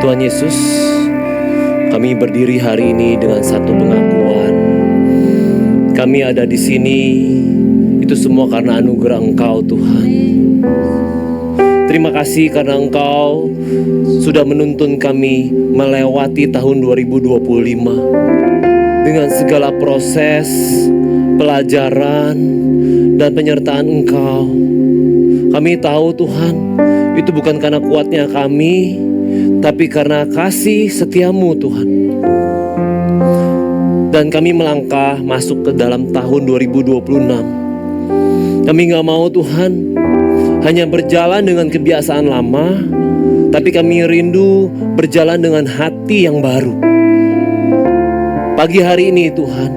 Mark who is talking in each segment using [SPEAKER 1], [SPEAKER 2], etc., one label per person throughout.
[SPEAKER 1] Tuhan Yesus, kami berdiri hari ini dengan satu pengakuan. Kami ada di sini, itu semua karena anugerah Engkau Tuhan. Terima kasih karena Engkau sudah menuntun kami melewati tahun 2025 dengan segala proses, pelajaran, dan penyertaan Engkau. Kami tahu Tuhan, itu bukan karena kuatnya kami, tapi karena kasih setiamu Tuhan. Dan kami melangkah masuk ke dalam tahun 2026. Kami gak mau Tuhan hanya berjalan dengan kebiasaan lama, tapi kami rindu berjalan dengan hati yang baru. Pagi hari ini Tuhan,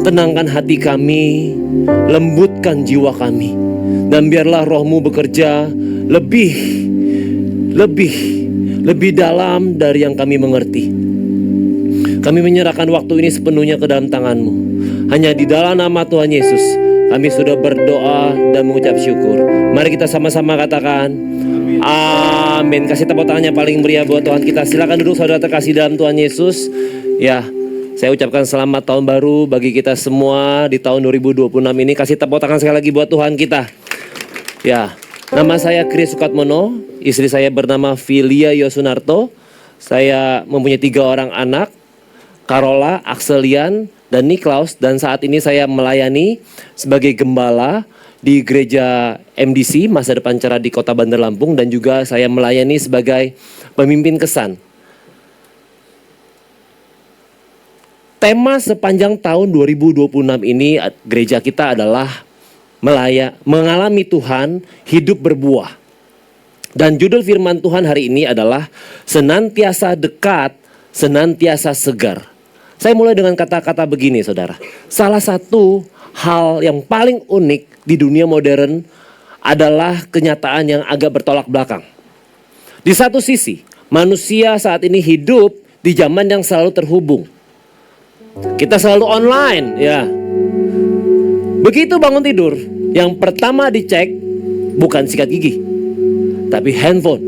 [SPEAKER 1] tenangkan hati kami, lembutkan jiwa kami, dan biarlah Roh-Mu bekerja lebih dalam dari yang kami mengerti. Kami menyerahkan waktu ini sepenuhnya ke dalam tangan-Mu. Hanya di dalam nama Tuhan Yesus kami sudah berdoa dan mengucap syukur. Mari kita sama-sama katakan amin. Kasih tepuk tangan yang paling meriah buat Tuhan kita. Silakan duduk saudara terkasih dalam Tuhan Yesus. Ya, saya ucapkan selamat tahun baru bagi kita semua di tahun 2026 ini. Kasih tepuk tangan sekali lagi buat Tuhan kita. Ya, nama saya Kris Sukatmono, istri saya bernama Filia Yosunarto. Saya mempunyai 3 orang anak, Carola, Axelian, dan Niklaus. Dan saat ini saya melayani sebagai gembala di gereja MDC Masa Depan Cerah di Kota Bandar Lampung. Dan juga saya melayani sebagai pemimpin kesan. Tema sepanjang tahun 2026 ini gereja kita adalah mengalami Tuhan, hidup berbuah. Dan judul firman Tuhan hari ini adalah senantiasa dekat, senantiasa segar. Saya mulai dengan kata-kata begini saudara. Salah satu hal yang paling unik di dunia modern adalah kenyataan yang agak bertolak belakang. Di satu sisi, manusia saat ini hidup di zaman yang selalu terhubung. Kita selalu online, ya. Begitu bangun tidur, yang pertama dicek bukan sikat gigi, tapi handphone.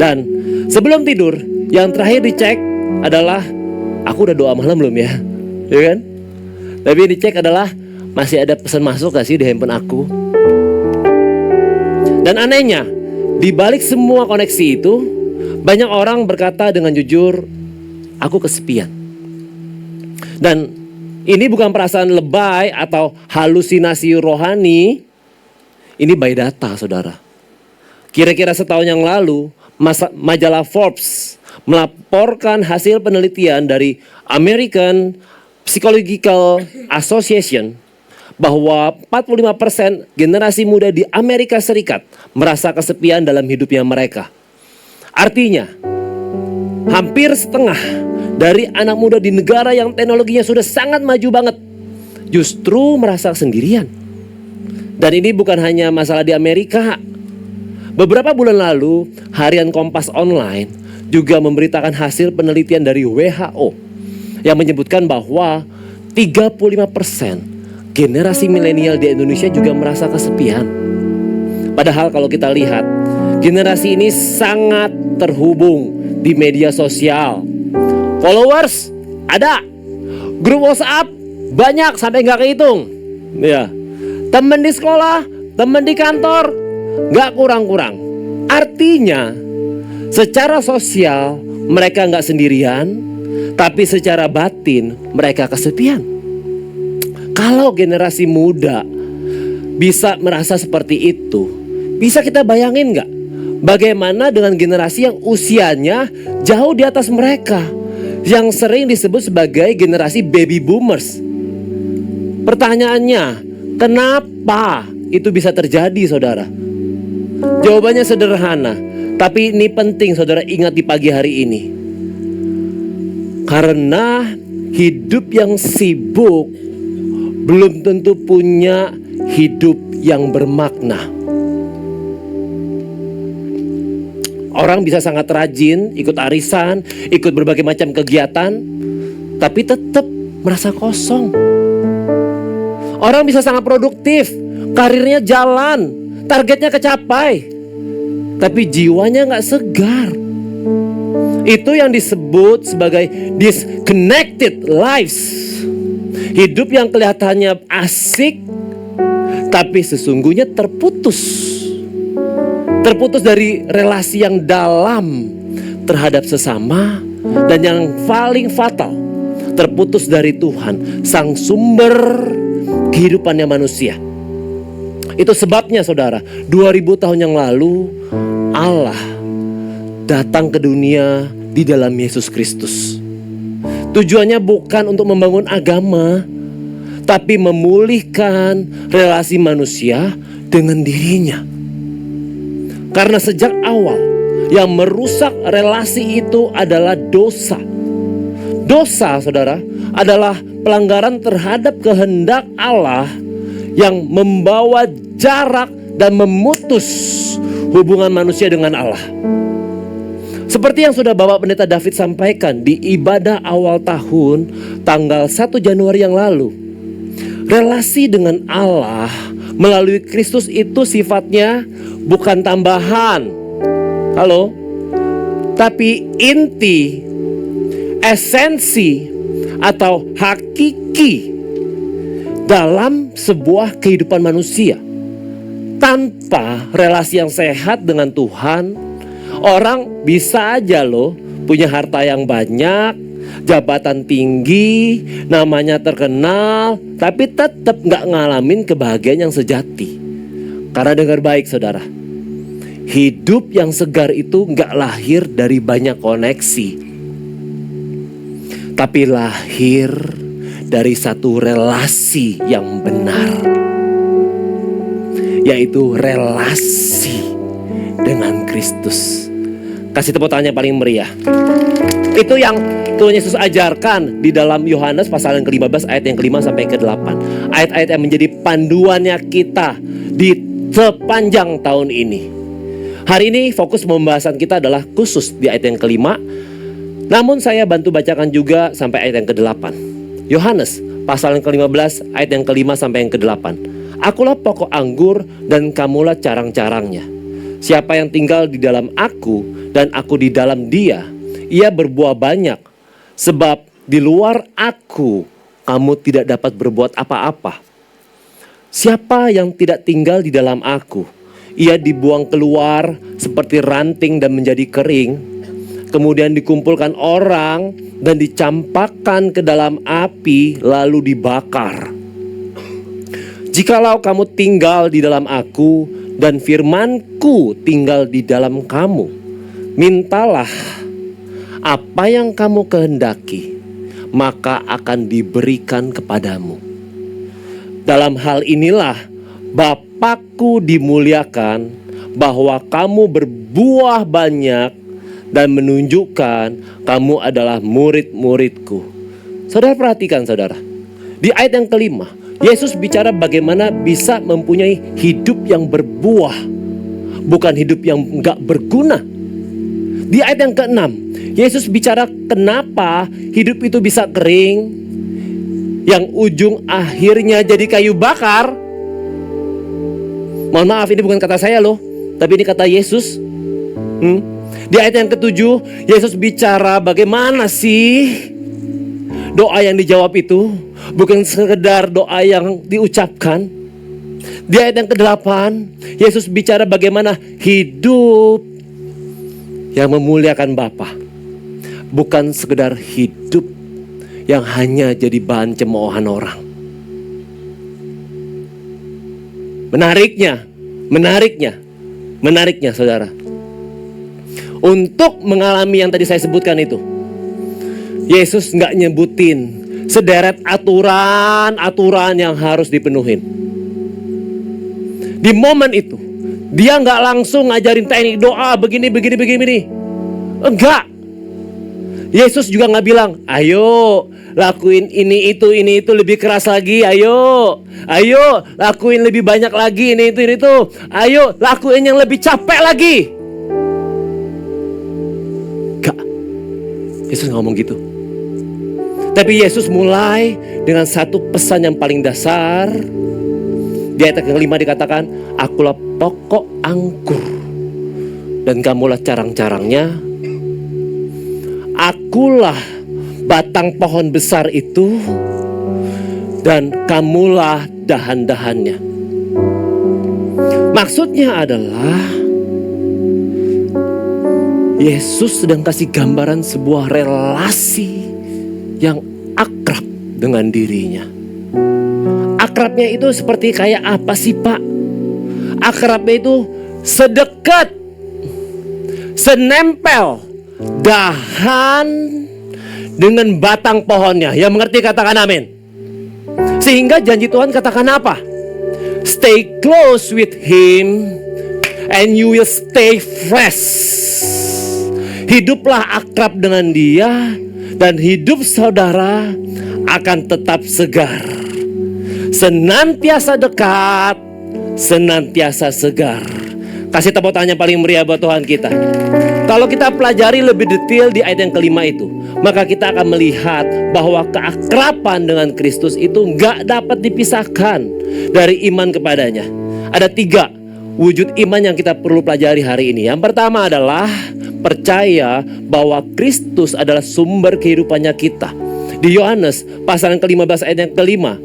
[SPEAKER 1] Dan sebelum tidur, yang terakhir dicek adalah aku udah doa malam belum ya? Ya kan? Tapi yang dicek adalah masih ada pesan masuk gak sih di handphone aku? Dan anehnya, di balik semua koneksi itu, banyak orang berkata dengan jujur, aku kesepian. Dan ini bukan perasaan lebay atau halusinasi rohani. Ini by data saudara. Kira-kira setahun yang lalu, majalah Forbes melaporkan hasil penelitian dari American Psychological Association bahwa 45% generasi muda di Amerika Serikat merasa kesepian dalam hidupnya mereka. Artinya, hampir setengah dari anak muda di negara yang teknologinya sudah sangat maju banget justru merasa sendirian. Dan ini bukan hanya masalah di Amerika. Beberapa bulan lalu, harian Kompas Online juga memberitakan hasil penelitian dari WHO yang menyebutkan bahwa 35% generasi milenial di Indonesia juga merasa kesepian. Padahal kalau kita lihat, generasi ini sangat terhubung di media sosial. Followers ada, grup WhatsApp banyak sampai nggak kehitung. Ya, teman di sekolah, teman di kantor, nggak kurang-kurang. Artinya, secara sosial mereka nggak sendirian, tapi secara batin mereka kesepian. Kalau generasi muda bisa merasa seperti itu, bisa kita bayangin nggak? Bagaimana dengan generasi yang usianya jauh di atas mereka, yang sering disebut sebagai generasi baby boomers? Pertanyaannya, kenapa itu bisa terjadi saudara? Jawabannya sederhana, tapi ini penting saudara ingat di pagi hari ini. Karena hidup yang sibuk belum tentu punya hidup yang bermakna. Orang bisa sangat rajin, ikut arisan, ikut berbagai macam kegiatan, tapi tetap merasa kosong. Orang bisa sangat produktif, karirnya jalan, targetnya kecapai, tapi jiwanya gak segar. Itu yang disebut sebagai disconnected lives. Hidup yang kelihatannya asik, tapi sesungguhnya terputus. Terputus dari relasi yang dalam terhadap sesama. Dan yang paling fatal, terputus dari Tuhan, sang sumber kehidupannya manusia. Itu sebabnya saudara, 2000 tahun yang lalu Allah datang ke dunia di dalam Yesus Kristus. Tujuannya bukan untuk membangun agama, tapi memulihkan relasi manusia dengan dirinya. Karena sejak awal yang merusak relasi itu adalah dosa. Dosa, saudara, adalah pelanggaran terhadap kehendak Allah yang membawa jarak dan memutus hubungan manusia dengan Allah. Seperti yang sudah Bapak Pendeta David sampaikan di ibadah awal tahun tanggal 1 Januari yang lalu. Relasi dengan Allah melalui Kristus itu sifatnya bukan tambahan. Halo? Tapi inti, esensi, atau hakiki dalam sebuah kehidupan manusia. Tanpa relasi yang sehat dengan Tuhan, orang bisa aja loh punya harta yang banyak, jabatan tinggi, namanya terkenal, tapi tetap gak ngalamin kebahagiaan yang sejati. Karena dengar baik saudara, hidup yang segar itu gak lahir dari banyak koneksi, tapi lahir dari satu relasi yang benar, yaitu relasi dengan Kristus. Kasih tepuk tangan yang paling meriah. Itu yang Tuhan Yesus ajarkan di dalam Yohanes pasal yang ke-15 ayat yang ke-5 sampai ke-8. Ayat-ayat yang menjadi panduannya kita di sepanjang tahun ini. Hari ini fokus pembahasan kita adalah khusus di ayat yang ke-5. Namun saya bantu bacakan juga sampai ayat yang ke-8. Yohanes pasal yang ke-15 ayat yang ke-5 sampai yang ke-8. Akulah pokok anggur dan kamulah carang-carangnya. Siapa yang tinggal di dalam aku dan aku di dalam dia, ia berbuah banyak. Sebab di luar aku kamu tidak dapat berbuat apa-apa. Siapa yang tidak tinggal di dalam aku, ia dibuang keluar seperti ranting dan menjadi kering. Kemudian dikumpulkan orang dan dicampakkan ke dalam api lalu dibakar. Jikalau kamu tinggal di dalam aku dan firmanku tinggal di dalam kamu, mintalah apa yang kamu kehendaki, maka akan diberikan kepadamu. Dalam hal inilah Bapakku dimuliakan, bahwa kamu berbuah banyak dan menunjukkan kamu adalah murid-muridku. Saudara perhatikan saudara, di ayat yang ke-5 Yesus bicara bagaimana bisa mempunyai hidup yang berbuah, bukan hidup yang gak berguna. Di ayat yang ke-6 Yesus bicara kenapa hidup itu bisa kering, yang ujung akhirnya jadi kayu bakar. Mohon maaf, ini bukan kata saya loh, tapi ini kata Yesus. Di ayat yang ke-7 Yesus bicara bagaimana sih doa yang dijawab itu bukan sekedar doa yang diucapkan. Di ayat yang ke-8 Yesus bicara bagaimana hidup yang memuliakan Bapa, bukan sekedar hidup yang hanya jadi bahan cemoohan orang. Menariknya saudara, untuk mengalami yang tadi saya sebutkan itu, Yesus gak nyebutin sederet aturan yang harus dipenuhin. Di momen itu dia gak langsung ngajarin teknik doa begini. Enggak. Yesus juga gak bilang, ayo lakuin ini itu lebih keras lagi, ayo lakuin lebih banyak lagi, ini itu, ayo lakuin yang lebih capek lagi. Enggak. Yesus gak ngomong gitu. Tapi Yesus mulai dengan satu pesan yang paling dasar. Di ayat yang ke-5 dikatakan, akulah pokok anggur dan kamulah carang-carangnya. akulah batang pohon besar itu dan kamulah dahan-dahannya. Maksudnya adalah Yesus sedang kasih gambaran sebuah relasi yang akrab dengan dirinya. Akrabnya itu seperti kayak apa sih Pak? Akrabnya itu sedekat, senempel dahan dengan batang pohonnya. Yang mengerti katakan amin. Sehingga janji Tuhan katakan apa? Stay close with him and you will stay fresh. Hiduplah akrab dengan dia dan hidup saudara akan tetap segar. Senantiasa dekat, senantiasa segar. Kasih tepuk tangan yang paling meriah buat Tuhan kita. Kalau kita pelajari lebih detail di ayat yang kelima itu, maka kita akan melihat bahwa keakraban dengan Kristus itu gak dapat dipisahkan dari iman kepadanya. Ada 3 wujud iman yang kita perlu pelajari hari ini. Yang pertama adalah percaya bahwa Kristus adalah sumber kehidupannya kita. Di Yohanes pasal yang ke-15 ayat yang kelima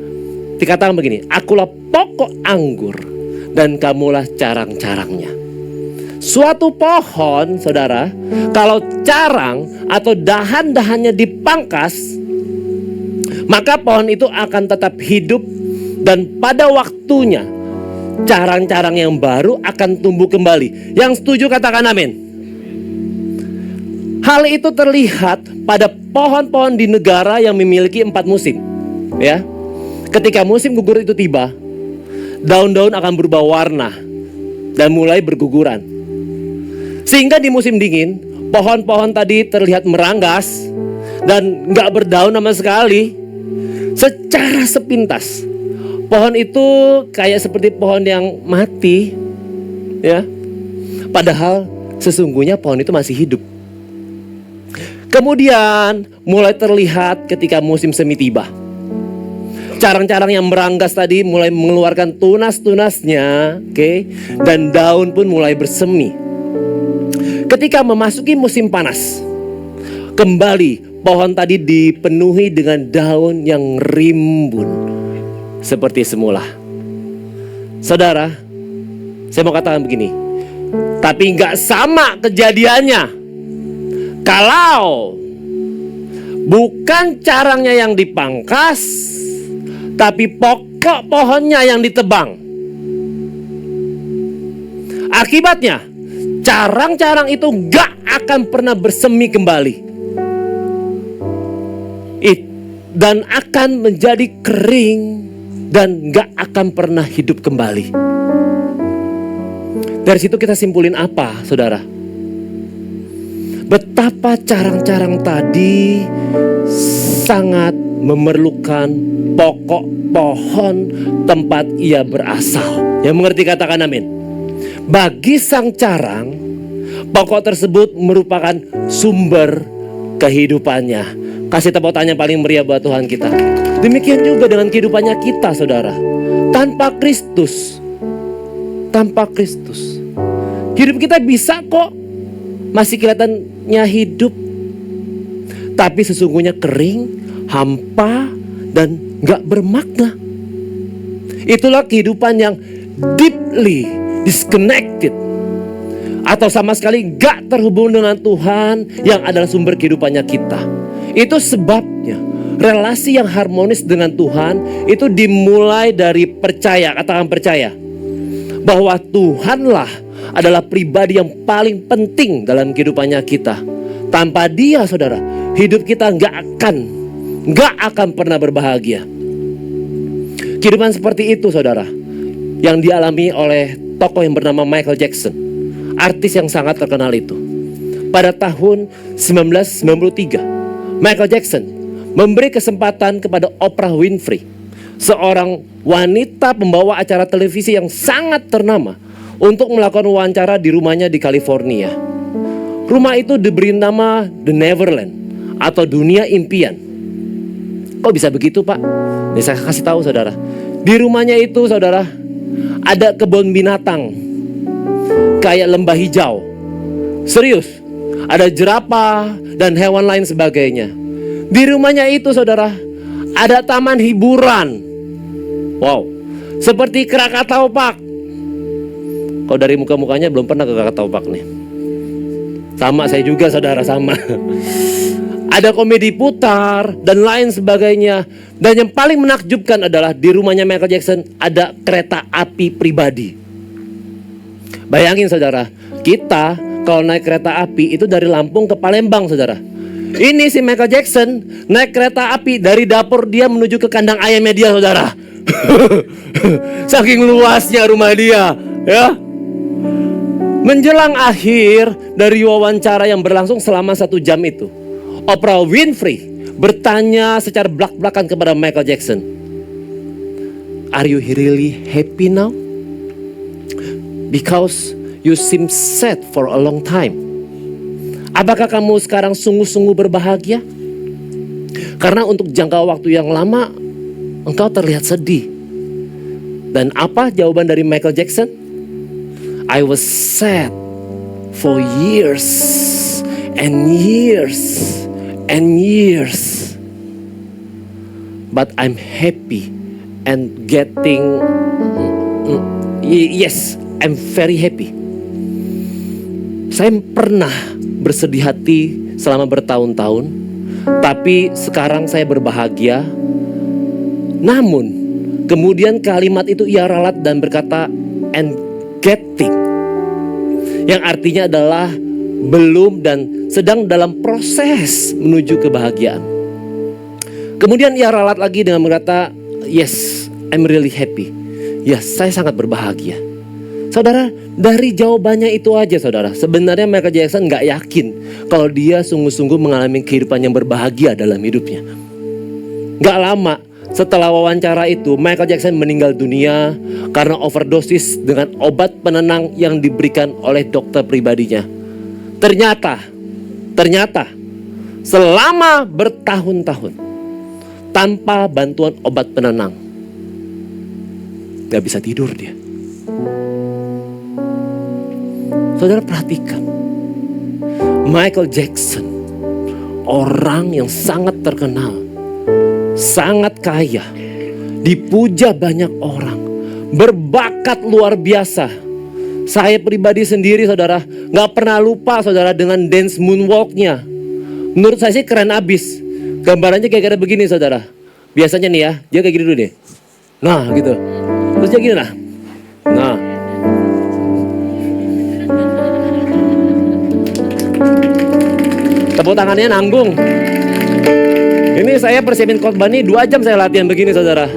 [SPEAKER 1] dikatakan begini, akulah pokok anggur dan kamulah carang-carangnya. Suatu pohon, saudara, kalau carang atau dahan-dahannya dipangkas, maka pohon itu akan tetap hidup dan pada waktunya carang-carang yang baru akan tumbuh kembali. Yang setuju katakan amin. Hal itu terlihat pada pohon-pohon di negara yang memiliki 4 musim. Ya, ketika musim gugur itu tiba, daun-daun akan berubah warna dan mulai berguguran. Sehingga di musim dingin, pohon-pohon tadi terlihat meranggas dan gak berdaun sama sekali. Secara sepintas, pohon itu kayak seperti pohon yang mati, ya. Padahal sesungguhnya pohon itu masih hidup. Kemudian mulai terlihat ketika musim semi tiba. Carang-carang yang meranggas tadi mulai mengeluarkan tunas-tunasnya, dan daun pun mulai bersemi. Ketika memasuki musim panas, kembali pohon tadi dipenuhi dengan daun yang rimbun seperti semula. Saudara, saya mau katakan begini, tapi gak sama kejadiannya kalau bukan carangnya yang dipangkas, tapi pokok pohonnya yang ditebang. Akibatnya carang-carang itu gak akan pernah bersemi kembali dan akan menjadi kering dan gak akan pernah hidup kembali. Dari situ kita simpulin apa, saudara? Betapa carang-carang tadi sangat memerlukan pokok pohon tempat ia berasal. Yang mengerti katakan amin. Bagi sang carang, pokok tersebut merupakan sumber kehidupannya. Kasih tepuk tangan yang paling meriah buat Tuhan kita. Demikian juga dengan kehidupannya kita, saudara. Tanpa Kristus, hidup kita bisa kok masih kelihatannya hidup, tapi sesungguhnya kering, hampa, dan gak bermakna. Itulah kehidupan yang deeply disconnected, atau sama sekali gak terhubung dengan Tuhan yang adalah sumber kehidupannya kita. Itu sebabnya relasi yang harmonis dengan Tuhan itu dimulai dari percaya. Katakan percaya bahwa Tuhanlah adalah pribadi yang paling penting dalam kehidupannya kita. Tanpa Dia, saudara, hidup kita gak akan pernah berbahagia. Kehidupan seperti itu, saudara, yang dialami oleh tokoh yang bernama Michael Jackson, artis yang sangat terkenal itu. Pada tahun 1993, Michael Jackson memberi kesempatan kepada Oprah Winfrey, seorang wanita pembawa acara televisi yang sangat ternama, untuk melakukan wawancara di rumahnya di California. Rumah itu diberi nama The Neverland atau dunia impian. Kok bisa begitu, Pak? Ini saya kasih tahu, saudara. Di rumahnya itu, saudara, ada kebun binatang kayak lembah hijau. Serius, ada jerapah, dan hewan lain sebagainya. Di rumahnya itu saudara, ada taman hiburan. Wow, seperti Krakatau Park. Kalau dari muka-mukanya belum pernah ke Krakatau Park nih. Sama saya juga saudara, sama. Ada komedi putar dan lain sebagainya. Dan yang paling menakjubkan adalah di rumahnya Michael Jackson ada kereta api pribadi. Bayangin saudara, kita kalau naik kereta api itu dari Lampung ke Palembang saudara. Ini si Michael Jackson naik kereta api dari dapur dia menuju ke kandang ayamnya dia saudara. Saking luasnya rumah dia, ya. Menjelang akhir dari wawancara yang berlangsung selama 1 jam itu, Oprah Winfrey bertanya secara belak-belakan kepada Michael Jackson, "Are you really happy now? Because you seem sad for a long time. Apakah kamu sekarang sungguh-sungguh berbahagia? Karena untuk jangka waktu yang lama engkau terlihat sedih." Dan apa jawaban dari Michael Jackson? "I was sad for years and years and years, but I'm happy and getting yes, I'm very happy." Saya pernah bersedih hati selama bertahun-tahun, tapi sekarang saya berbahagia. Namun kemudian kalimat itu ia ralat dan berkata "and getting", yang artinya adalah belum dan sedang dalam proses menuju kebahagiaan. Kemudian ia ralat lagi dengan berkata "yes, I'm really happy". Ya, saya sangat berbahagia. Saudara, dari jawabannya itu aja saudara, sebenarnya Michael Jackson gak yakin kalau dia sungguh-sungguh mengalami kehidupan yang berbahagia dalam hidupnya. Gak lama setelah wawancara itu, Michael Jackson meninggal dunia karena overdosis dengan obat penenang yang diberikan oleh dokter pribadinya. Ternyata selama bertahun-tahun tanpa bantuan obat penenang, gak bisa tidur dia. Saudara perhatikan, Michael Jackson, orang yang sangat terkenal, sangat kaya, dipuja banyak orang, berbakat luar biasa. Saya pribadi sendiri saudara, gak pernah lupa saudara dengan dance moonwalknya. Menurut saya sih keren abis. Gambarannya kayak begini saudara. Biasanya nih ya, dia kayak gini dulu nih. Nah gitu. Terus dia gini nah. Tepuk tangannya nanggung. Ini saya persiapin khotbah nih 2 jam saya latihan begini saudara.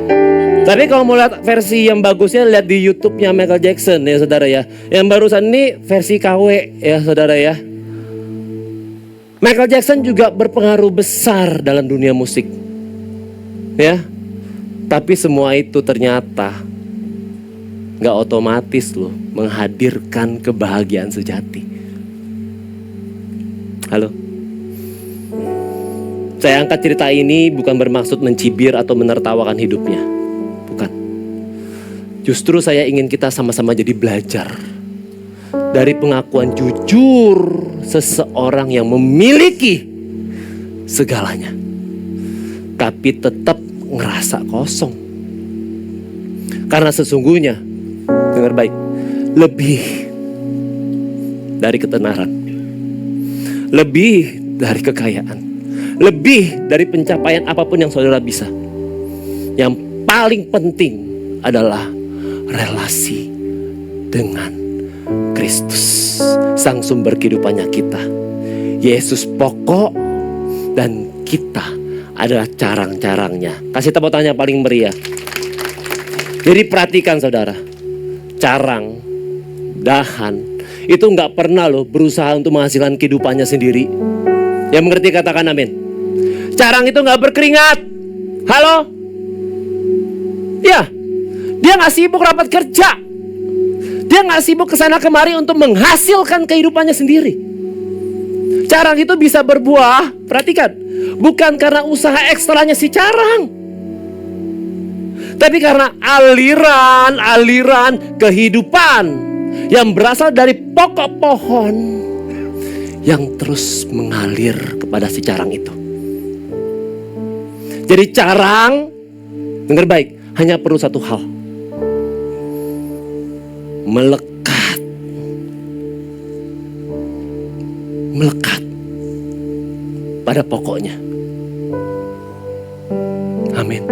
[SPEAKER 1] Tapi kalau mau lihat versi yang bagusnya, lihat di YouTube-nya Michael Jackson ya saudara ya. Yang barusan ini versi KW ya saudara ya. Michael Jackson juga berpengaruh besar dalam dunia musik. Ya. Tapi semua itu ternyata gak otomatis loh menghadirkan kebahagiaan sejati. Halo. Saya angkat cerita ini bukan bermaksud mencibir atau menertawakan hidupnya. Bukan. Justru saya ingin kita sama-sama jadi belajar dari pengakuan jujur seseorang yang memiliki segalanya, tapi tetap ngerasa kosong. Karena sesungguhnya, dengar baik, lebih dari ketenaran, lebih dari kekayaan, lebih dari pencapaian apapun yang saudara bisa, yang paling penting adalah relasi dengan Kristus, sang sumber kehidupannya kita. Yesus pokok dan kita adalah carang-carangnya. Kasih tepuk tangan yang paling meriah. Jadi perhatikan saudara, carang, dahan itu gak pernah loh berusaha untuk menghasilkan kehidupannya sendiri. Yang mengerti katakan amin. Carang itu gak berkeringat. Halo? Ya, dia gak sibuk rapat kerja. Dia gak sibuk kesana kemari untuk menghasilkan kehidupannya sendiri. Carang itu bisa berbuah, perhatikan, bukan karena usaha ekstranya si carang, tapi karena aliran kehidupan yang berasal dari pokok pohon yang terus mengalir kepada si carang itu. Jadi carang, dengar baik, hanya perlu satu hal. Melekat. Melekat pada pokoknya. Amin.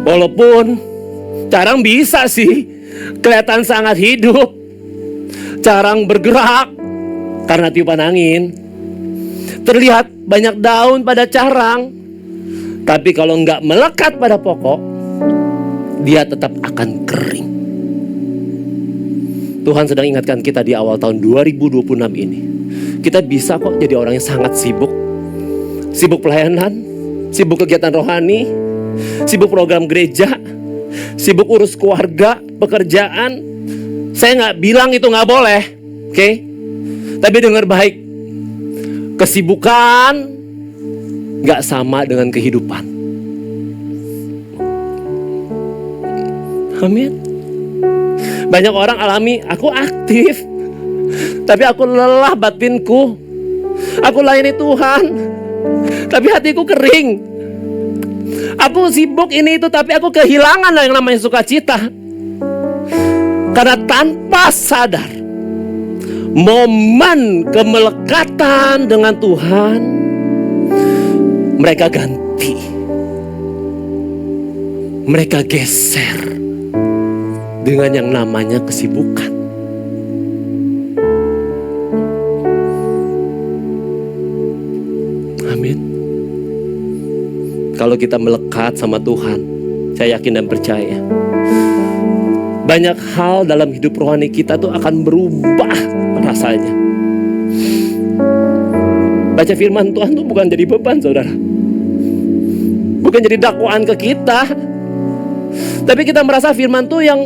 [SPEAKER 1] Walaupun carang bisa sih kelihatan sangat hidup, carang bergerak karena tiupan angin, terlihat banyak daun pada carang, tapi kalau nggak melekat pada pokok, dia tetap akan kering. Tuhan sedang ingatkan kita di awal tahun 2026 ini, kita bisa kok jadi orang yang sangat sibuk. Sibuk pelayanan, sibuk kegiatan rohani, sibuk program gereja, sibuk urus keluarga, pekerjaan. Saya nggak bilang itu nggak boleh, oke? Tapi dengar baik, kesibukan nggak sama dengan kehidupan. Amin. Banyak orang alami, aku aktif, tapi aku lelah batinku. Aku layani Tuhan, tapi hatiku kering. Aku sibuk ini itu, tapi aku kehilangan yang namanya sukacita. Karena tanpa sadar, momen kemelekatan dengan Tuhan mereka ganti, mereka geser dengan yang namanya kesibukan. Amin. Kalau kita melekat sama Tuhan, saya yakin dan percaya, banyak hal dalam hidup rohani kita tuh akan berubah rasanya. Baca firman Tuhan tuh bukan jadi beban, saudara. Bukan jadi dakwaan ke kita. Tapi kita merasa firman tuh yang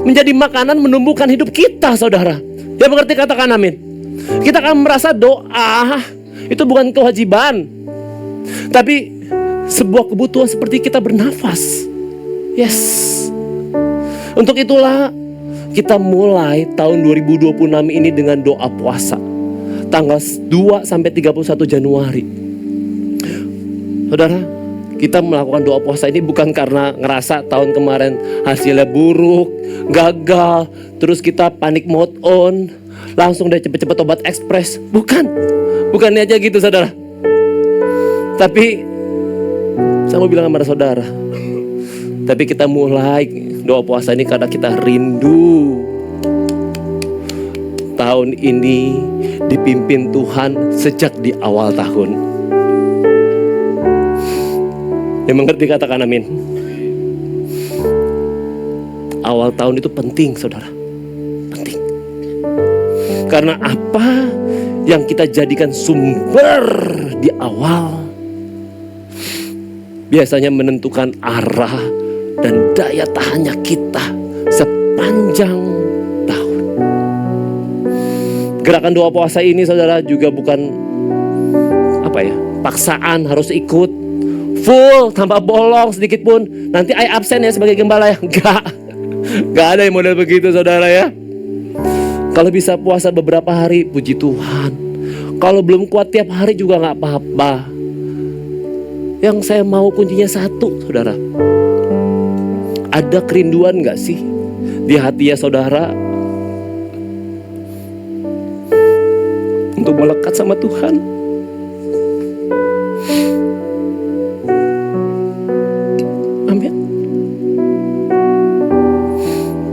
[SPEAKER 1] menjadi makanan menumbuhkan hidup kita, saudara. Yang mengerti katakan amin. Kita akan merasa doa itu bukan kewajiban, tapi sebuah kebutuhan seperti kita bernafas. Yes. Untuk itulah kita mulai tahun 2026 ini dengan doa puasa. Tanggal 2 sampai 31 Januari. Saudara, kita melakukan doa puasa ini bukan karena ngerasa tahun kemarin hasilnya buruk, gagal, terus kita panik mode on, langsung deh cepet-cepet obat ekspres. Bukan aja gitu, saudara. Tapi saya mau bilang sama saudara, tapi kita mulai doa puasa ini karena kita rindu tahun ini dipimpin Tuhan sejak di awal tahun. Yang mengerti katakan amin. Awal tahun itu penting, saudara. Penting. Karena apa yang kita jadikan sumber di awal biasanya menentukan arah dan daya tahannya kita sepanjang tahun. Gerakan doa puasa ini, saudara, juga bukan paksaan harus ikut full tanpa bolong sedikit pun. Nanti I absen ya sebagai gembala ya. Enggak ada yang model begitu, saudara ya. Kalau bisa puasa beberapa hari, puji Tuhan. Kalau belum kuat tiap hari juga gak apa-apa. Yang saya mau kuncinya satu, saudara. Ada kerinduan gak sih di hati ya saudara untuk melekat sama Tuhan? Amin.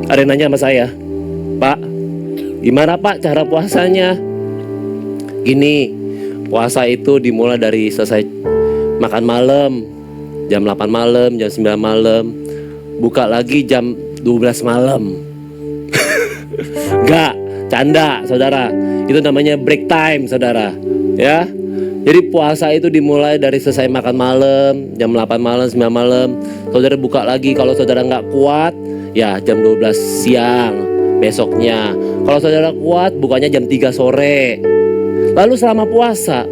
[SPEAKER 1] Ada yang nanya sama saya, Pak, gimana Pak cara puasanya? Gini, puasa itu dimulai dari selesai makan malam, jam 8 malam, jam 9 malam, buka lagi jam 12 malam. Gak, canda saudara. Itu namanya break time, saudara. Ya. Jadi puasa itu dimulai dari selesai makan malam, jam 8 malam, 9 malam. Saudara buka lagi. Kalau saudara gak kuat, ya jam 12 siang besoknya. Kalau saudara kuat, bukanya jam 3 sore. Lalu selama puasa,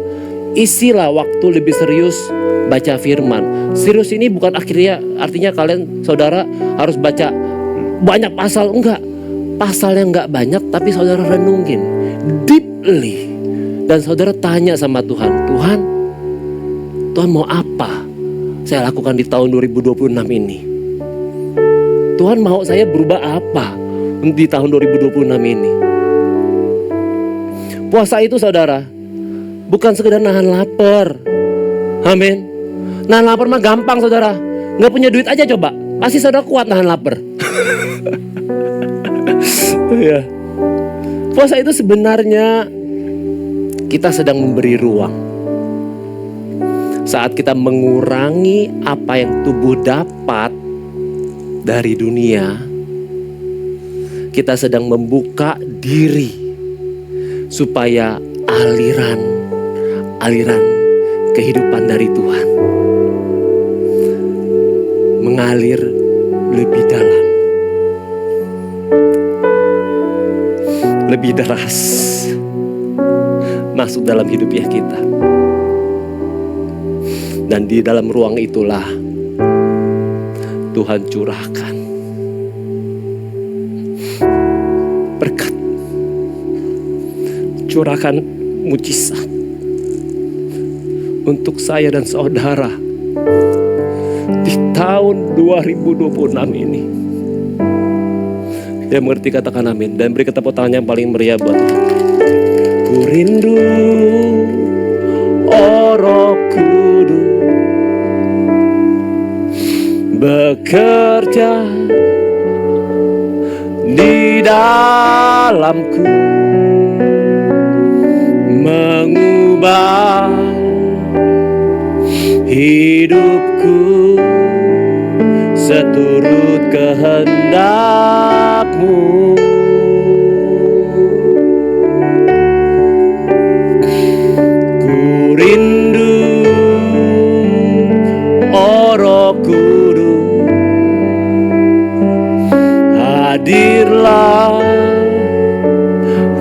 [SPEAKER 1] isilah waktu lebih serius baca firman. Serius ini bukan artinya kalian saudara harus baca banyak pasal, enggak. Pasalnya enggak banyak, tapi saudara renungin. deeply. Dan saudara tanya sama Tuhan, Tuhan mau apa saya lakukan di tahun 2026 ini? Tuhan mau saya berubah apa di tahun 2026 ini? Puasa itu saudara, bukan sekedar nahan lapar. Amin. Nahan lapar mah gampang saudara. Gak punya duit aja coba, pasti saudara kuat nahan lapar. Ya. Puasa itu sebenarnya kita sedang memberi ruang. Saat kita mengurangi apa yang tubuh dapat dari dunia, kita sedang membuka diri supaya aliran kehidupan dari Tuhan mengalir lebih dalam, lebih deras masuk dalam hidup ya kita. Dan di dalam ruang itulah Tuhan curahkan berkat, curahkan mujizat untuk saya dan saudara di tahun 2026 ini. Yang mengerti katakan amin. Dan beri tepuk tangan yang paling meriah buat Tuhan. Ku rindu, oh Roh Kudus, bekerja di dalamku, mengubah hidupku seturut kehendak-Mu. Ku rindu, oh Roh Kudus, hadirlah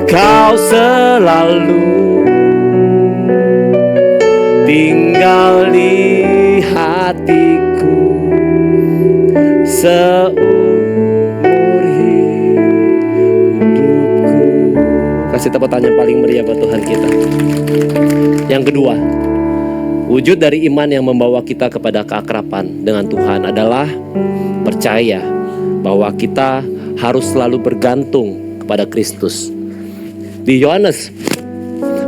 [SPEAKER 1] Kau selalu tinggal di hatiku seumur hidupku. Kasih tepuk tangan yang paling meriah buat Tuhan kita. Yang kedua, wujud dari iman yang membawa kita kepada keakraban dengan Tuhan adalah percaya bahwa kita harus selalu bergantung kepada Kristus. Di Yohanes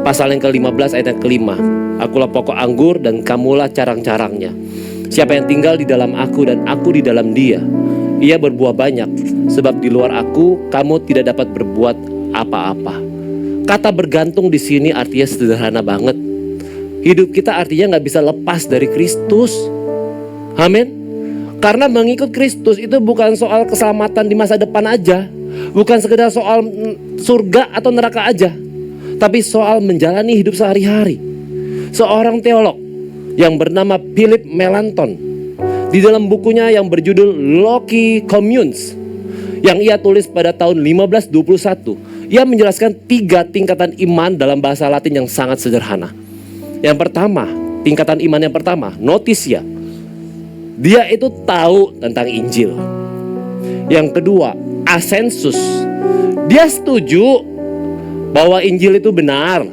[SPEAKER 1] pasal yang ke-15 ayat yang ke-5, akulah pokok anggur dan kamulah carang-carangnya. Siapa yang tinggal di dalam aku dan aku di dalam dia, ia berbuah banyak, sebab di luar aku kamu tidak dapat berbuat apa-apa. Kata bergantung di sini artinya sederhana banget. Hidup kita artinya gak bisa lepas dari Kristus. Amin. Karena mengikut Kristus itu bukan soal keselamatan di masa depan aja, bukan sekedar soal surga atau neraka aja, tapi soal menjalani hidup sehari-hari. Seorang teolog yang bernama Philip Melanchthon, di dalam bukunya yang berjudul Loci Communes, yang ia tulis pada tahun 1521, ia menjelaskan 3 tingkatan iman dalam bahasa Latin yang sangat sederhana. Yang pertama, tingkatan iman yang pertama, notitia. Dia itu tahu tentang Injil. Yang kedua, assensus. Dia setuju bahwa Injil itu benar.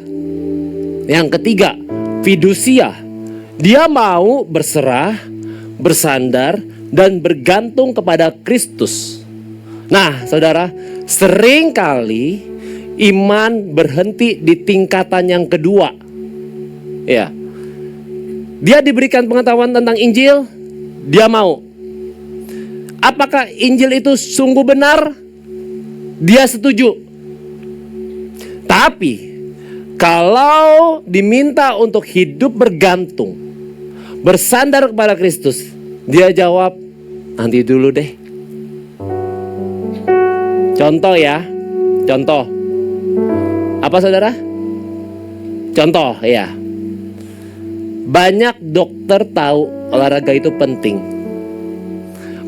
[SPEAKER 1] Yang ketiga, fiducia. Dia mau berserah, bersandar, dan bergantung kepada Kristus. Nah, saudara, seringkali iman berhenti di tingkatan yang kedua. Ya, dia diberikan pengetahuan tentang Injil, dia mau. Apakah Injil itu sungguh benar? Dia setuju. Tapi kalau diminta untuk hidup bergantung, bersandar kepada Kristus, dia jawab, nanti dulu deh. Contoh ya, contoh. Apa saudara? Contoh ya. Banyak dokter tahu olahraga itu penting.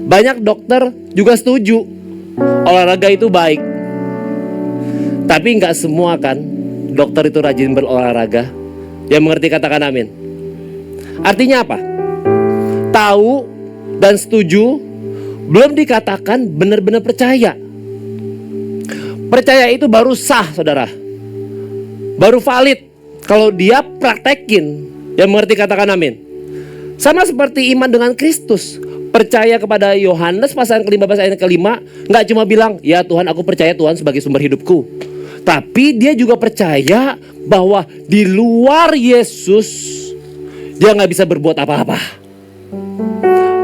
[SPEAKER 1] Banyak dokter juga setuju olahraga itu baik. Tapi gak semua kan dokter itu rajin berolahraga. Yang mengerti katakan amin. Artinya apa? Tahu dan setuju belum dikatakan benar-benar percaya. Percaya itu baru sah, saudara. baru valid kalau dia praktekin. Yang mengerti katakan amin. Sama seperti iman dengan Kristus. Percaya kepada Yohanes pasal 15 ayat kelima, nggak cuma bilang, ya Tuhan aku percaya Tuhan sebagai sumber hidupku. Tapi dia juga percaya bahwa di luar Yesus dia nggak bisa berbuat apa-apa.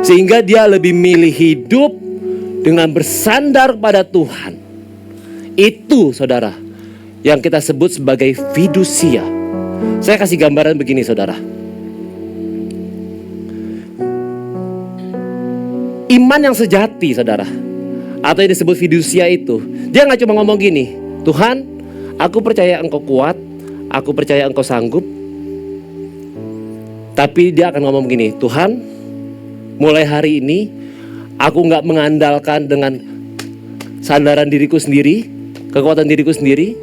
[SPEAKER 1] Sehingga dia lebih milih hidup dengan bersandar pada Tuhan. Itu saudara yang kita sebut sebagai fidusia. Saya kasih gambaran begini saudara. Iman yang sejati saudara, atau yang disebut fidusia itu, dia gak cuma ngomong gini, Tuhan aku percaya engkau kuat, aku percaya engkau sanggup. Tapi dia akan ngomong begini, Tuhan mulai hari ini aku gak mengandalkan dengan sandaran diriku sendiri, kekuatan diriku sendiri,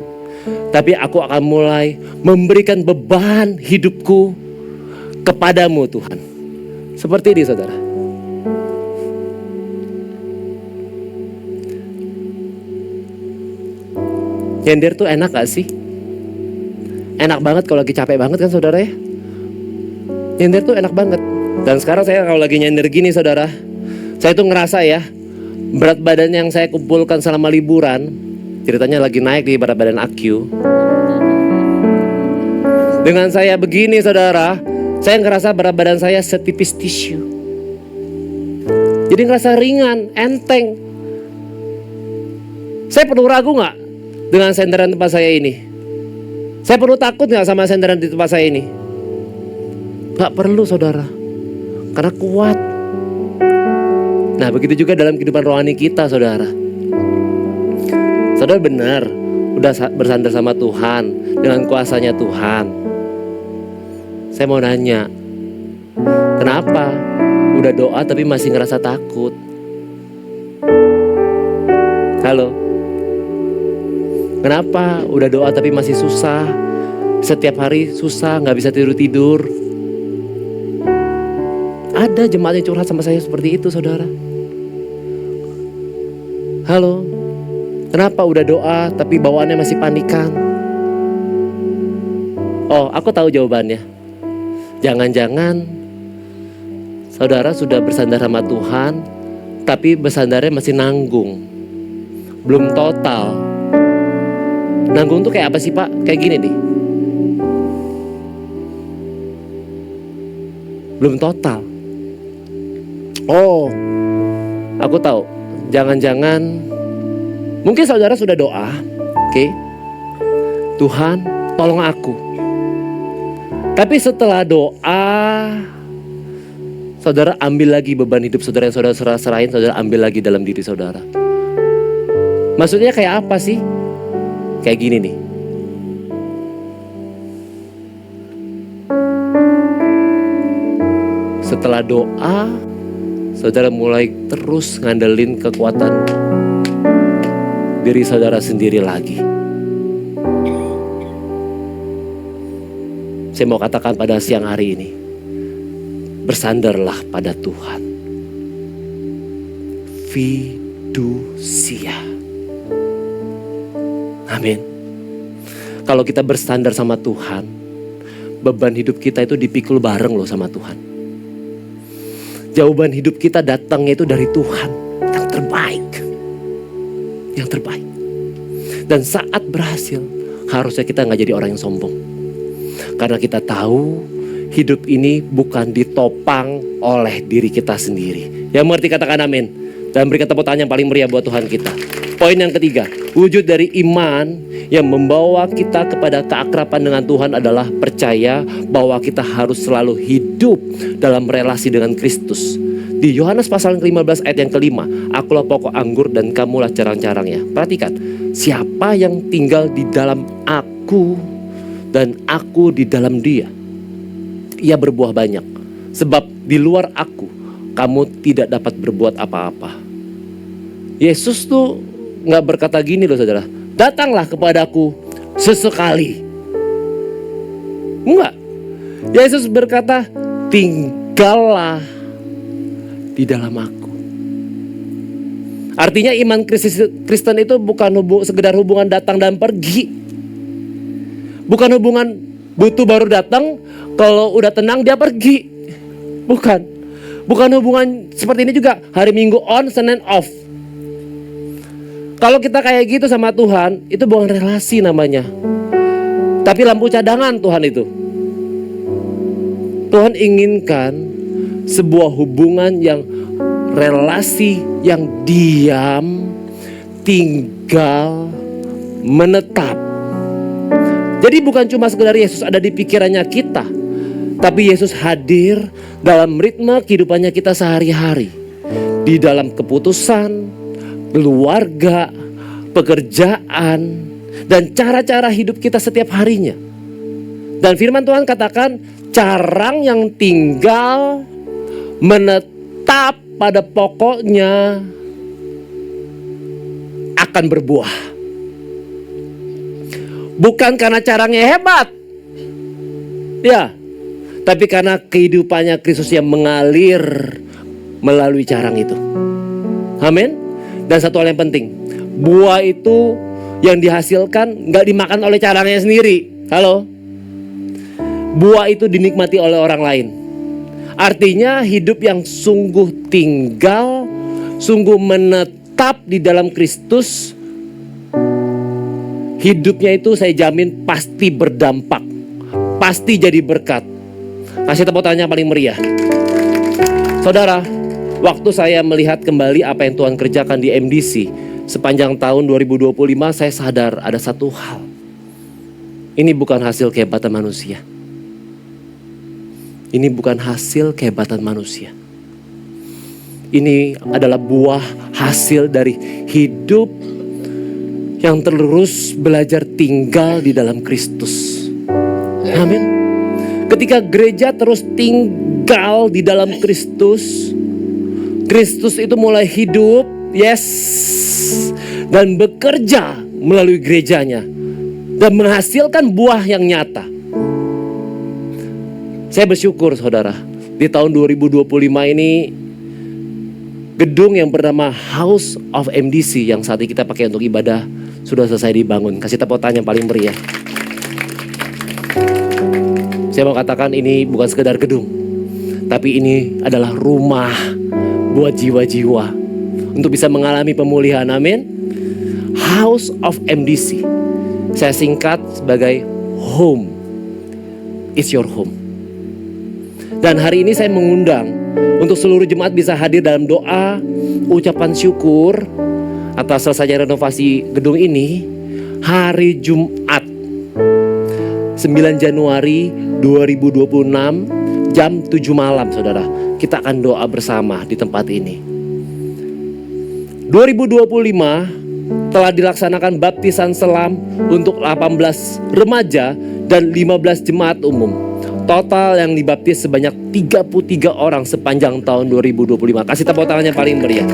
[SPEAKER 1] tapi aku akan mulai memberikan beban hidupku kepadamu Tuhan. Seperti ini saudara. Nyender tuh enak gak sih? Enak banget kalau lagi capek banget kan saudara ya. Nyender tuh enak banget. Dan sekarang saya kalau lagi nyender gini saudara, saya tuh ngerasa ya, berat badan yang saya kumpulkan selama liburan, ceritanya lagi naik di berat badan AQ. Dengan saya begini saudara, saya ngerasa berat badan saya setipis tisu. Jadi ngerasa ringan, enteng. Saya perlu ragu gak dengan senderan tempat saya ini? Saya perlu takut gak sama senderan di tempat saya ini? Gak perlu saudara, karena kuat. Nah begitu juga dalam kehidupan rohani kita saudara. Saudara benar udah bersandar sama Tuhan, dengan kuasanya Tuhan. Saya mau nanya, kenapa udah doa tapi masih ngerasa takut? Halo? Kenapa udah doa tapi masih susah? Setiap hari susah, gak bisa tidur-tidur. Ada jemaat yang curhat sama saya seperti itu saudara. Halo? Kenapa udah doa tapi bawaannya masih panikan? Oh, aku tahu jawabannya. Jangan-jangan saudara sudah bersandar sama Tuhan, tapi bersandarnya masih nanggung, belum total. Nanggung tuh kayak apa sih Pak? Kayak gini nih, belum total. Oh, aku tahu. Jangan-jangan mungkin saudara sudah doa, oke? Tuhan tolong aku. Tapi setelah doa, saudara ambil lagi beban hidup saudara yang saudara serahin, saudara ambil lagi dalam diri saudara. Maksudnya kayak apa sih? Kayak gini nih. Setelah doa, saudara mulai terus ngandelin kekuatan diri saudara sendiri lagi. Saya mau katakan pada siang hari ini, bersandarlah pada Tuhan. Fidusia. Amin. Kalau kita bersandar sama Tuhan, beban hidup kita itu dipikul bareng loh sama Tuhan. Jawaban hidup kita datangnya itu dari Tuhan, yang terbaik. Yang terbaik. Dan saat berhasil, harusnya kita gak jadi orang yang sombong. Karena kita tahu hidup ini bukan ditopang oleh diri kita sendiri. Yang mengerti katakan amin. Dan berikan tepuk tangan yang paling meriah buat Tuhan kita. Poin yang ketiga, wujud dari iman yang membawa kita kepada keakraban dengan Tuhan adalah percaya bahwa kita harus selalu hidup dalam relasi dengan Kristus. Di Yohanes pasal 15 ayat yang kelima, akulah pokok anggur dan kamulah carang-carangnya. Perhatikan, siapa yang tinggal di dalam aku dan aku di dalam dia, ia berbuah banyak. Sebab di luar aku, kamu tidak dapat berbuat apa-apa. Yesus tuh gak berkata gini loh saudara, datanglah kepadaku sesekali. Enggak. Yesus berkata, tinggallah di dalam aku. Artinya iman Kristen itu bukan sekedar hubungan datang dan pergi. Bukan hubungan butuh baru datang, kalau udah tenang dia pergi. Bukan. Bukan hubungan seperti ini juga, hari Minggu on, Senin off. Kalau kita kayak gitu sama Tuhan, itu bukan relasi namanya, tapi lampu cadangan Tuhan itu. Tuhan inginkan sebuah hubungan yang relasi yang diam, tinggal, menetap. Jadi bukan cuma sekedar Yesus ada di pikirannya kita, tapi Yesus hadir dalam ritme kehidupannya kita sehari-hari. Di dalam keputusan, keluarga, pekerjaan, dan cara-cara hidup kita setiap harinya. Dan firman Tuhan katakan, carang yang tinggal menetap pada pokoknya akan berbuah. Bukan karena carangnya hebat, ya, tapi karena kehidupannya Kristus yang mengalir melalui carang itu. Amin. Dan satu hal yang penting, buah itu yang dihasilkan gak dimakan oleh carangnya sendiri. Halo. Buah itu dinikmati oleh orang lain. Artinya hidup yang sungguh tinggal, sungguh menetap di dalam Kristus, hidupnya itu saya jamin pasti berdampak, pasti jadi berkat. Kasih tepuk tangan yang paling meriah. Saudara, waktu saya melihat kembali apa yang Tuhan kerjakan di MDC sepanjang tahun 2025, saya sadar ada satu hal. Ini bukan hasil kehebatan manusia. Ini bukan hasil kehebatan manusia. Ini adalah buah hasil dari hidup yang terus belajar tinggal di dalam Kristus. Amin. Ketika gereja terus tinggal di dalam Kristus, Kristus itu mulai hidup, yes, dan bekerja melalui gerejanya dan menghasilkan buah yang nyata. Saya bersyukur saudara, di tahun 2025 ini gedung yang bernama House of MDC yang saat ini kita pakai untuk ibadah sudah selesai dibangun. Kasih tepuk tangan yang paling meriah. Saya mau katakan ini bukan sekedar gedung, tapi ini adalah rumah buat jiwa-jiwa untuk bisa mengalami pemulihan. Amin. House of MDC, saya singkat sebagai home. It's your home. Dan hari ini saya mengundang untuk seluruh jemaat bisa hadir dalam doa, ucapan syukur atas selesainya renovasi gedung ini hari Jumat 9 Januari 2026 jam 7 malam saudara. Kita akan doa bersama di tempat ini. 2025 telah dilaksanakan baptisan selam untuk 18 remaja dan 15 jemaat umum. Total yang dibaptis sebanyak 33 orang sepanjang tahun 2025. Kasih tepuk tangan yang paling meriah.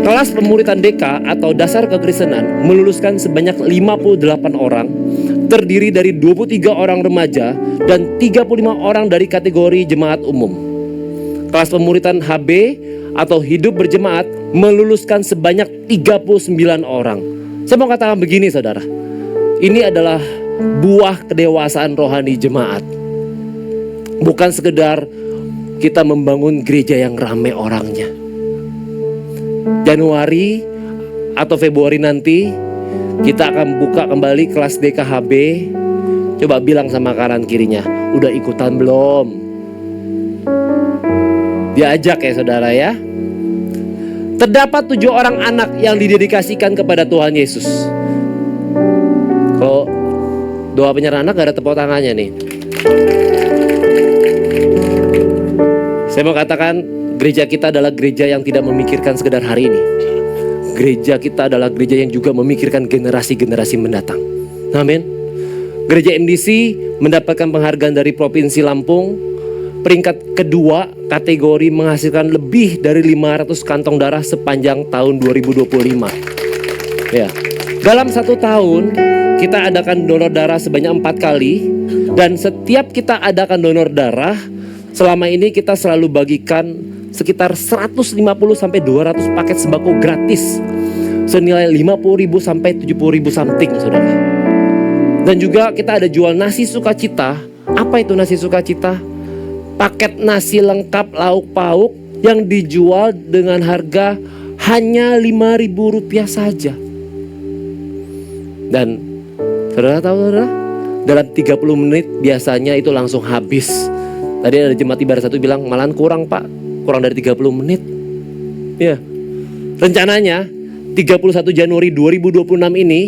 [SPEAKER 1] Kelas pemuritan DK atau dasar kekristenan meluluskan sebanyak 58 orang, terdiri dari 23 orang remaja dan 35 orang dari kategori jemaat umum. Kelas pemuritan HB atau hidup berjemaat meluluskan sebanyak 39 orang. Saya mau katakan begini saudara, ini adalah buah kedewasaan rohani jemaat. Bukan sekedar kita membangun gereja yang ramai orangnya. Januari atau Februari nanti kita akan buka kembali kelas DKHB. Coba bilang sama kanan kirinya, udah ikutan belum? Diajak ya saudara ya. Terdapat 7 orang anak yang didedikasikan kepada Tuhan Yesus. Kalau doa penyerahan anak gak ada tepuk tangannya nih. Saya mau katakan gereja kita adalah gereja yang tidak memikirkan sekedar hari ini. Gereja kita adalah gereja yang juga memikirkan generasi-generasi mendatang. Amin. Gereja MDC mendapatkan penghargaan dari Provinsi Lampung. Peringkat kedua kategori menghasilkan lebih dari 500 kantong darah sepanjang tahun 2025. Ya. Dalam 1 tahun kita adakan donor darah sebanyak 4 kali. Dan setiap kita adakan donor darah, selama ini kita selalu bagikan sekitar 150 sampai 200 paket sembako gratis senilai 50.000 sampai 70.000 something saudara. Dan juga kita ada jual nasi sukacita. Apa itu nasi sukacita? Paket nasi lengkap lauk pauk yang dijual dengan harga hanya Rp5.000 saja. Dan saudara tahu saudara, dalam 30 menit biasanya itu langsung habis. Tadi ada jemaat ibadah satu bilang malahan kurang pak, kurang dari 30 menit. Ya, rencananya 31 Januari 2026 ini,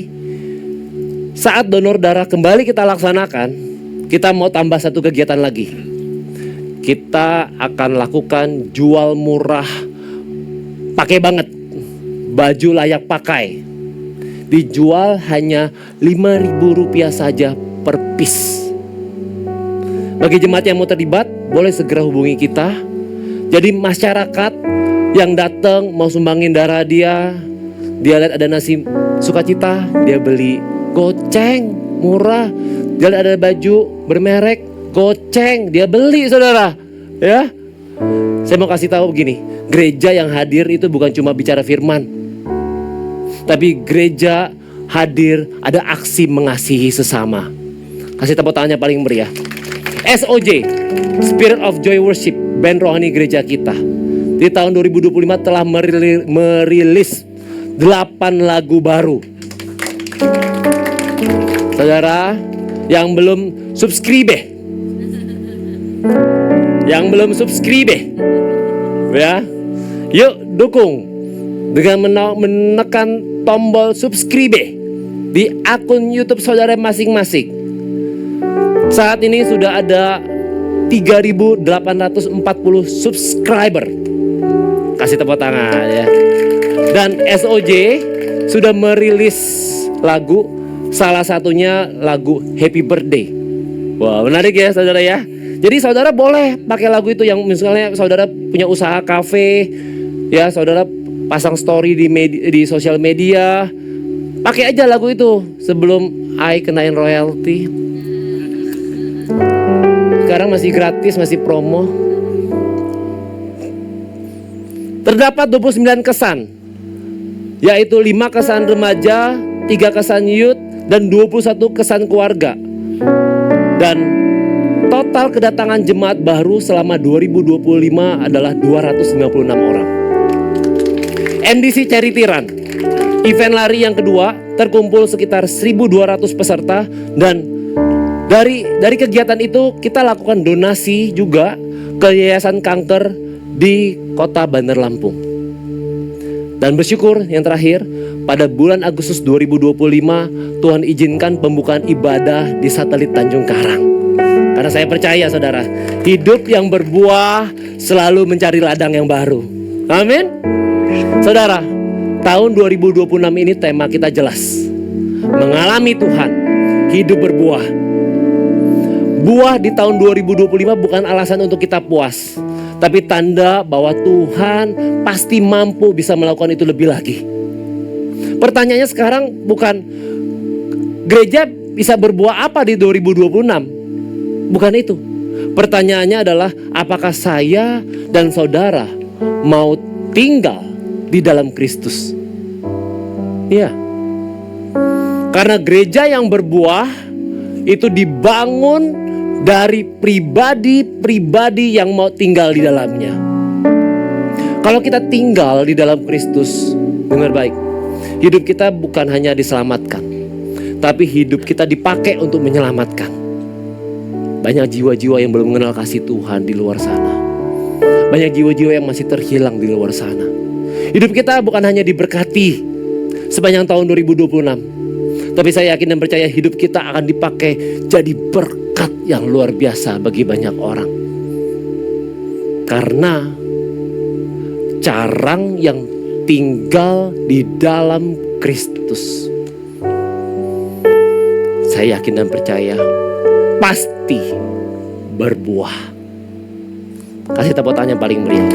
[SPEAKER 1] saat donor darah kembali kita laksanakan, kita mau tambah satu kegiatan lagi. Kita akan lakukan jual murah, pakai banget, baju layak pakai. Dijual hanya Rp5.000 saja per piece. Bagi jemaat yang mau terlibat, boleh segera hubungi kita. Jadi masyarakat yang datang mau sumbangin darah dia lihat ada nasi sukacita, dia beli goceng, murah. Dia lihat ada baju bermerek, goceng, dia beli saudara. Ya, saya mau kasih tahu begini, gereja yang hadir itu bukan cuma bicara firman, tapi gereja hadir ada aksi mengasihi sesama. Kasih tepuk tangannya paling meriah. SOJ, Spirit of Joy Worship, band rohani gereja kita, di tahun 2025 telah merilis 8 lagu baru. Saudara yang belum subscribe, ya, yuk dukung dengan menekan tombol subscribe di akun YouTube saudara masing-masing. Saat ini sudah ada 3.840 subscriber. Kasih tepuk tangan ya. Dan SOJ sudah merilis lagu, salah satunya lagu Happy Birthday. Wah, menarik ya saudara ya. Jadi saudara boleh pakai lagu itu, yang misalnya saudara punya usaha kafe, ya saudara pasang story di sosial media, pakai aja lagu itu sebelum kenain royalti. Sekarang masih gratis, masih promo. Terdapat 29 kesan, yaitu 5 kesan remaja, 3 kesan youth, dan 21 kesan keluarga. Dan total kedatangan jemaat baru selama 2025 adalah 256 orang. MDC Charity Run, event lari yang kedua, terkumpul sekitar 1.200 peserta. Dan dari kegiatan itu kita lakukan donasi juga ke Yayasan Kanker di Kota Bandar Lampung. Dan bersyukur yang terakhir, pada bulan Agustus 2025 Tuhan izinkan pembukaan ibadah di satelit Tanjung Karang. Karena saya percaya saudara, hidup yang berbuah selalu mencari ladang yang baru. Amin. Saudara, tahun 2026 ini tema kita jelas, mengalami Tuhan, hidup berbuah. Buah di tahun 2025 bukan alasan untuk kita puas, tapi tanda bahwa Tuhan pasti mampu bisa melakukan itu lebih lagi. Pertanyaannya sekarang bukan gereja bisa berbuah apa di 2026. Bukan itu. Pertanyaannya adalah apakah saya dan saudara mau tinggal di dalam Kristus? Iya. Karena gereja yang berbuah itu dibangun dari pribadi-pribadi yang mau tinggal di dalamnya. Kalau kita tinggal di dalam Kristus, dengar baik, hidup kita bukan hanya diselamatkan, tapi hidup kita dipakai untuk menyelamatkan. Banyak jiwa-jiwa yang belum mengenal kasih Tuhan di luar sana. Banyak jiwa-jiwa yang masih terhilang di luar sana. Hidup kita bukan hanya diberkati sepanjang tahun 2026, tapi saya yakin dan percaya hidup kita akan dipakai jadi berkat yang luar biasa bagi banyak orang. Karena carang yang tinggal di dalam Kristus, saya yakin dan percaya pasti berbuah. Kasih tepuk tangan yang paling meriah.